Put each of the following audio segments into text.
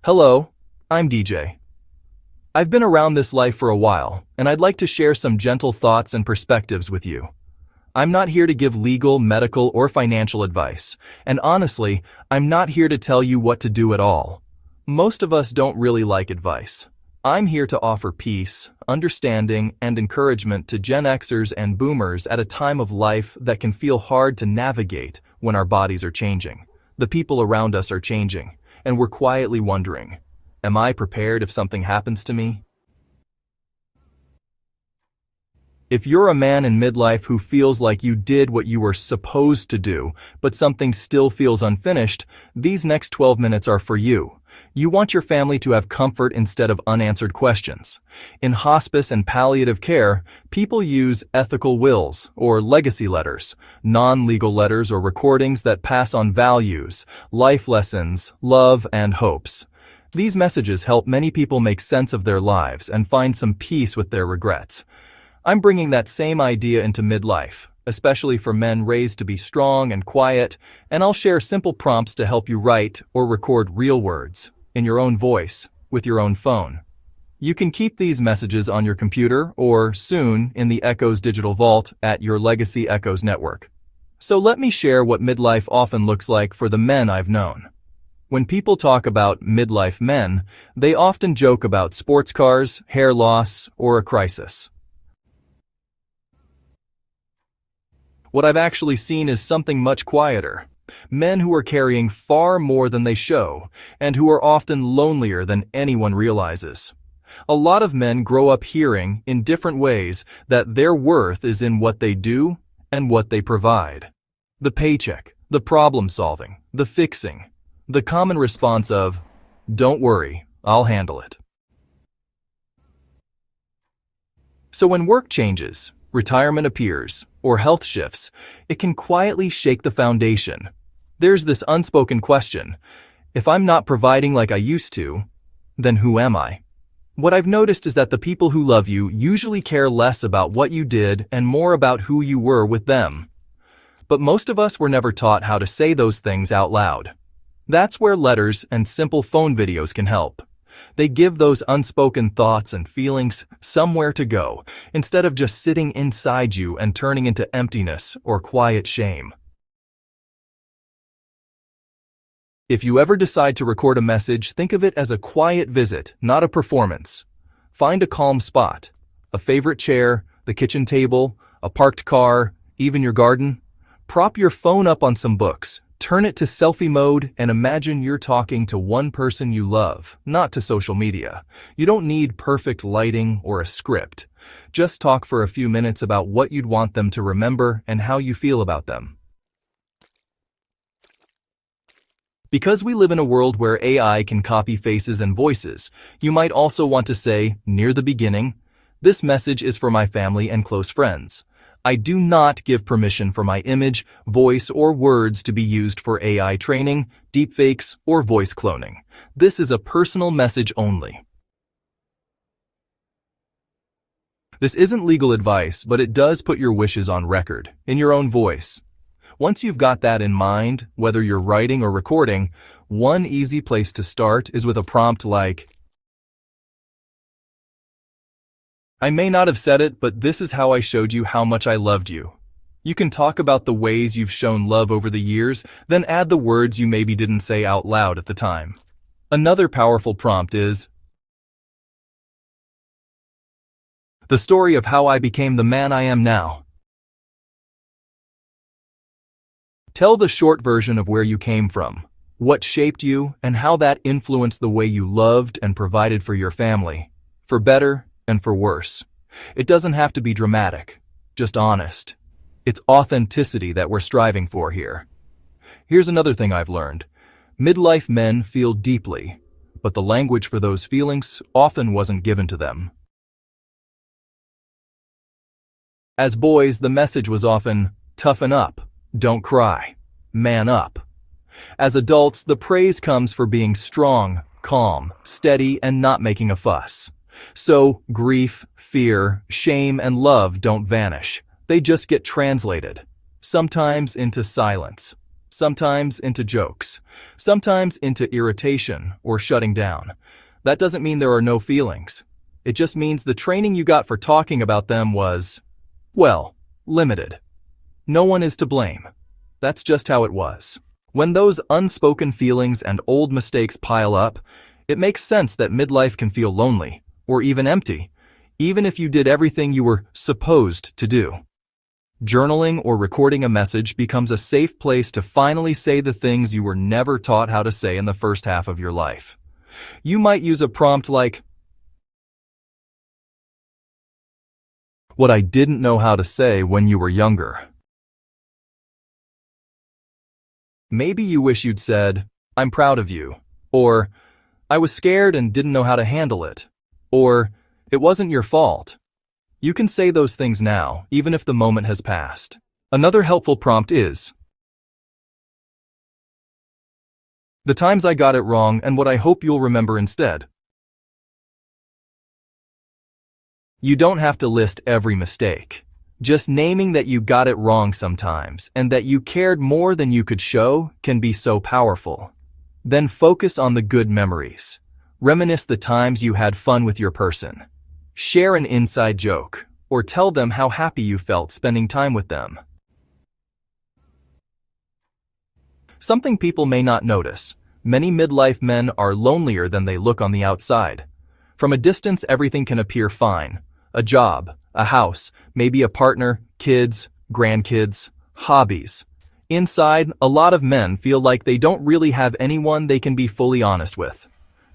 Hello, I'm DJ. I've been around this life for a while, and I'd like to share some gentle thoughts and perspectives with you. I'm not here to give legal, medical, or financial advice, and honestly, I'm not here to tell you what to do at all. Most of us don't really like advice. I'm here to offer peace, understanding, and encouragement to Gen Xers and Boomers at a time of life that can feel hard to navigate when our bodies are changing. The people around us are changing, and we're quietly wondering, am I prepared if something happens to me? If you're a man in midlife who feels like you did what you were supposed to do, but something still feels unfinished, these next 12 minutes are for you. You want your family to have comfort instead of unanswered questions. In hospice and palliative care, people use ethical wills or legacy letters, non-legal letters or recordings that pass on values, life lessons, love, and hopes. These messages help many people make sense of their lives and find some peace with their regrets. I'm bringing that same idea into midlife, especially for men raised to be strong and quiet, and I'll share simple prompts to help you write or record real words in your own voice with your own phone. You can keep these messages on your computer or soon in the Echoes digital vault at your Legacy Echoes network. So let me share what midlife often looks like for the men I've known. When people talk about midlife men, they often joke about sports cars, hair loss, or a crisis. What I've actually seen is something much quieter. Men who are carrying far more than they show, and who are often lonelier than anyone realizes. A lot of men grow up hearing, in different ways, that their worth is in what they do and what they provide. The paycheck, the problem solving, the fixing. The common response of, "Don't worry, I'll handle it." So when work changes, retirement appears, or health shifts, it can quietly shake the foundation. There's this unspoken question: if I'm not providing like I used to, then who am I? What I've noticed is that the people who love you usually care less about what you did and more about who you were with them. But most of us were never taught how to say those things out loud. That's where letters and simple phone videos can help. They give those unspoken thoughts and feelings somewhere to go, instead of just sitting inside you and turning into emptiness or quiet shame. If you ever decide to record a message, think of it as a quiet visit, not a performance. Find a calm spot, a favorite chair, the kitchen table, a parked car, even your garden. Prop your phone up on some books. Turn it to selfie mode and imagine you're talking to one person you love, not to social media. You don't need perfect lighting or a script. Just talk for a few minutes about what you'd want them to remember and how you feel about them. Because we live in a world where AI can copy faces and voices, you might also want to say, near the beginning, "This message is for my family and close friends. I do not give permission for my image, voice, or words to be used for AI training, deepfakes, or voice cloning. This is a personal message only." This isn't legal advice, but it does put your wishes on record, in your own voice. Once you've got that in mind, whether you're writing or recording, one easy place to start is with a prompt like, "I may not have said it, but this is how I showed you how much I loved you." You can talk about the ways you've shown love over the years, then add the words you maybe didn't say out loud at the time. Another powerful prompt is, "The story of how I became the man I am now." Tell the short version of where you came from, what shaped you, and how that influenced the way you loved and provided for your family, for better and for worse. It doesn't have to be dramatic, just honest. It's authenticity that we're striving for here. Here's another thing I've learned. Midlife men feel deeply, but the language for those feelings often wasn't given to them. As boys, the message was often, "Toughen up, don't cry, man up." As adults, the praise comes for being strong, calm, steady, and not making a fuss. So, grief, fear, shame, and love don't vanish. They just get translated, sometimes into silence, sometimes into jokes, sometimes into irritation or shutting down. That doesn't mean there are no feelings. It just means the training you got for talking about them was, well, limited. No one is to blame. That's just how it was. When those unspoken feelings and old mistakes pile up, it makes sense that midlife can feel lonely or even empty, even if you did everything you were supposed to do. Journaling or recording a message becomes a safe place to finally say the things you were never taught how to say in the first half of your life. You might use a prompt like, "What I didn't know how to say when you were younger." Maybe you wish you'd said, "I'm proud of you," or "I was scared and didn't know how to handle it," or "It wasn't your fault." You can say those things now, even if the moment has passed. Another helpful prompt is, "The times I got it wrong and what I hope you'll remember instead." You don't have to list every mistake. Just naming that you got it wrong sometimes and that you cared more than you could show can be so powerful. Then focus on the good memories. Reminisce the times you had fun with your person. Share an inside joke, or tell them how happy you felt spending time with them. Something people may not notice: many midlife men are lonelier than they look on the outside. From a distance, everything can appear fine. A job, a house, maybe a partner, kids, grandkids, hobbies. Inside, a lot of men feel like they don't really have anyone they can be fully honest with.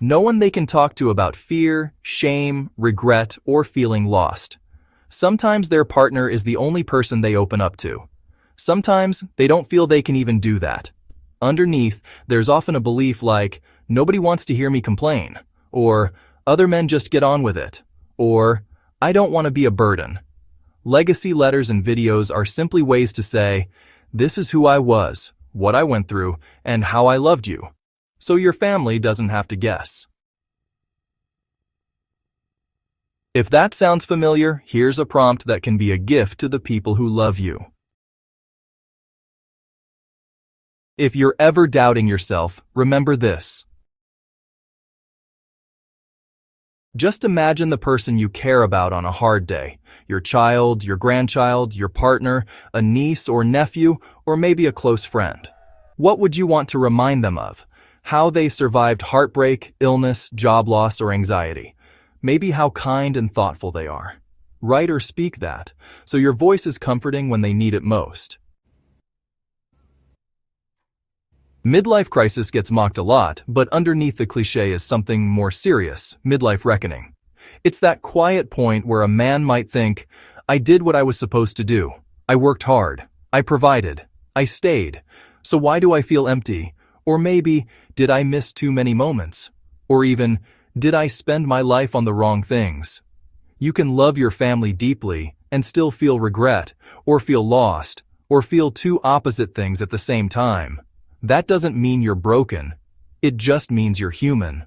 No one they can talk to about fear, shame, regret, or feeling lost. Sometimes their partner is the only person they open up to. Sometimes they don't feel they can even do that. Underneath, there's often a belief like, "Nobody wants to hear me complain," or "Other men just get on with it," or "I don't want to be a burden." Legacy letters and videos are simply ways to say, "This is who I was, what I went through, and how I loved you," so your family doesn't have to guess. If that sounds familiar, here's a prompt that can be a gift to the people who love you. If you're ever doubting yourself, remember this. Just imagine the person you care about on a hard day: your child, your grandchild, your partner, a niece or nephew, or maybe a close friend. What would you want to remind them of? How they survived heartbreak, illness, job loss, or anxiety. Maybe how kind and thoughtful they are. Write or speak that, so your voice is comforting when they need it most. Midlife crisis gets mocked a lot, but underneath the cliche is something more serious: midlife reckoning. It's that quiet point where a man might think, "I did what I was supposed to do. I worked hard. I provided. I stayed. So why do I feel empty?" Or maybe, "Did I miss too many moments?" Or even, "Did I spend my life on the wrong things?" You can love your family deeply and still feel regret, or feel lost, or feel two opposite things at the same time. That doesn't mean you're broken. It just means you're human.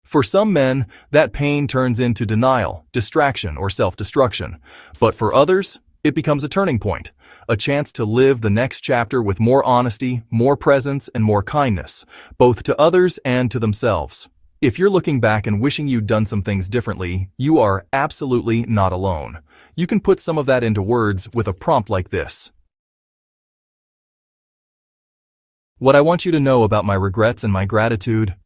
For some men, that pain turns into denial, distraction, or self-destruction. But for others, it becomes a turning point, a chance to live the next chapter with more honesty, more presence, and more kindness, both to others and to themselves. If you're looking back and wishing you'd done some things differently, you are absolutely not alone. You can put some of that into words with a prompt like this. What I want you to know about my regrets and my gratitude.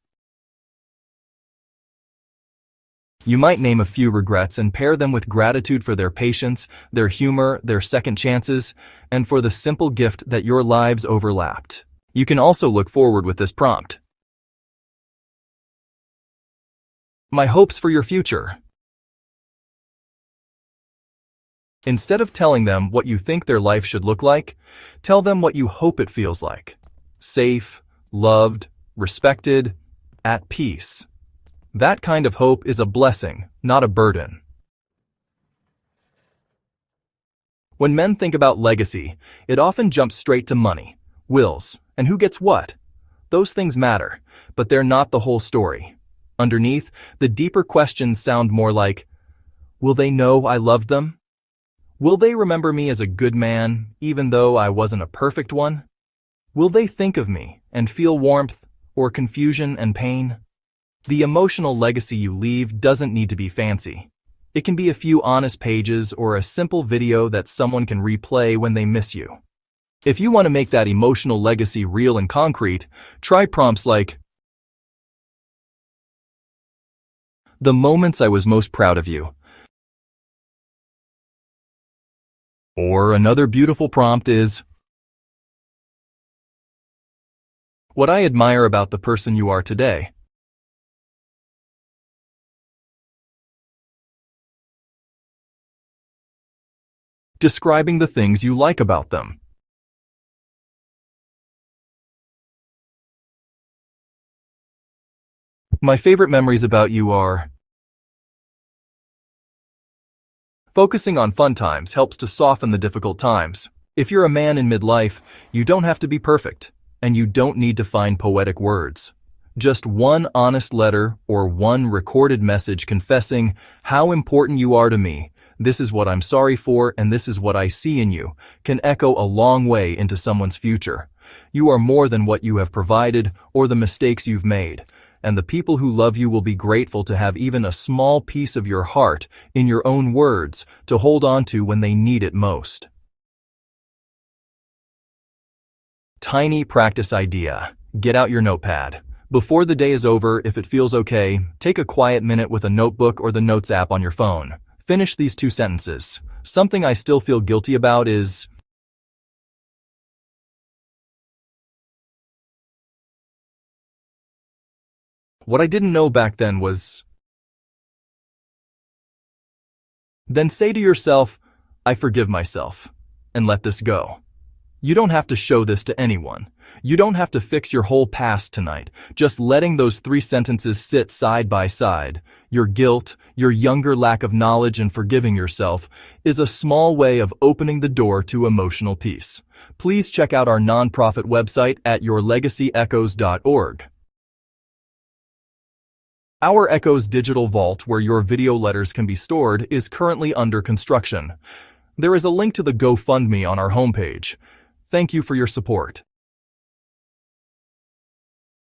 You might name a few regrets and pair them with gratitude for their patience, their humor, their second chances, and for the simple gift that your lives overlapped. You can also look forward with this prompt. My hopes for your future. Instead of telling them what you think their life should look like, tell them what you hope it feels like. Safe, loved, respected, at peace. That kind of hope is a blessing, not a burden. When men think about legacy, it often jumps straight to money, wills, and who gets what. Those things matter, but they're not the whole story. Underneath, the deeper questions sound more like, will they know I loved them? Will they remember me as a good man, even though I wasn't a perfect one? Will they think of me and feel warmth or confusion and pain? The emotional legacy you leave doesn't need to be fancy. It can be a few honest pages or a simple video that someone can replay when they miss you. If you want to make that emotional legacy real and concrete, try prompts like, "The moments I was most proud of you." Or another beautiful prompt is, "What I admire about the person you are today." Describing the things you like about them. My favorite memories about you are... Focusing on fun times helps to soften the difficult times. If you're a man in midlife, you don't have to be perfect, and you don't need to find poetic words. Just one honest letter or one recorded message confessing how important you are to me, this is what I'm sorry for, and this is what I see in you, can echo a long way into someone's future. You are more than what you have provided or the mistakes you've made, and the people who love you will be grateful to have even a small piece of your heart, in your own words, to hold on to when they need it most. Tiny practice idea. Get out your notepad. Before the day is over, if it feels okay, take a quiet minute with a notebook or the Notes app on your phone. Finish these 2 sentences. Something I still feel guilty about is... What I didn't know back then was... Then say to yourself, I forgive myself, and let this go. You don't have to show this to anyone. You don't have to fix your whole past tonight. Just letting those 3 sentences sit side by side, your guilt, your younger lack of knowledge, and forgiving yourself, is a small way of opening the door to emotional peace. Please check out our nonprofit website at yourlegacyechoes.org. Our Echoes digital vault, where your video letters can be stored, is currently under construction. There is a link to the GoFundMe on our homepage. Thank you for your support.